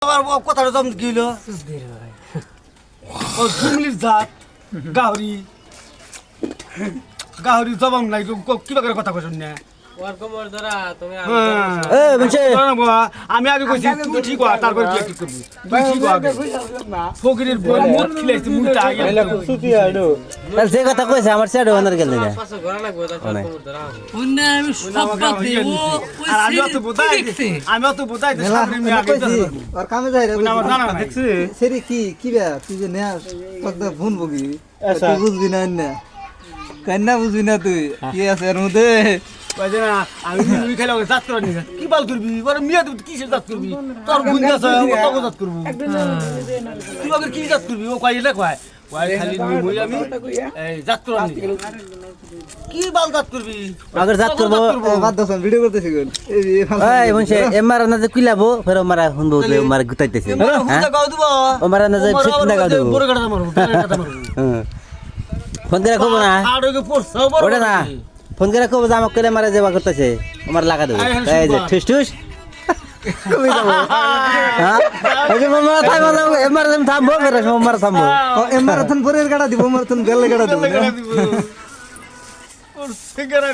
আবার কথাটা জম গিল ও জুমলির জাত গাহরি গাহরি জবান নাই কিবা করে কথা কইছ না আমি আগে কইছি তুই ঠিক হওয়া তারপর কি কি করবি তুই ঠিক হওয়া ফকিরের বই মদ খিলাইছি মুইটা আগে যে কথা কইছে আমার সেটা ওনার গেল না আমি সবটা দেব আর আমি অত বোঝাই যে সামনে আমি আগে আর কামে যাই রে আমার জানা নাই সেরি কি বে তুই যে নে তোকে ফোন বগি তুই বুঝবি না কান্না বুঝবি না তুই কি আছে এর মধ্যে কইছে না আমি মুই খেলা জাত করে নি কি বাল করবি বড় মিয়া তুই কিসের জাত করবি তোর গুণ আছে ও তো জাত করব তুই আগে কি জাত করবি ও কইলে কয় খালি মুই আমি এই জাত করে নি কি বাল জাত করবি আগে জাত করব বাদ দাও ভিডিও করতেছি কোন এই মনসে এমআর না যে কুইলাবো ফের মারা হুনবো যে মারা গুতাইতেছে হুদা গাও দিব ওমারা না যে ফিতনা গাও দেব বড় কাটা মারবো কাটা মারবো ফোন করে কব না আর ওকে পড়ছাও বড় ওটা না ফোন করে কব যে আমাকে কইলে মারা যাবা করতেছে আমার লাগা দেব এই যে ঠুস ঠুস কই যাব হ্যাঁ এই যে মামা থামো এমআর থামবো ফের মারা থামবো এমারাথন পরের গাড়া দিব মারাথন বেলে গাড়া দিব ওর সিগারা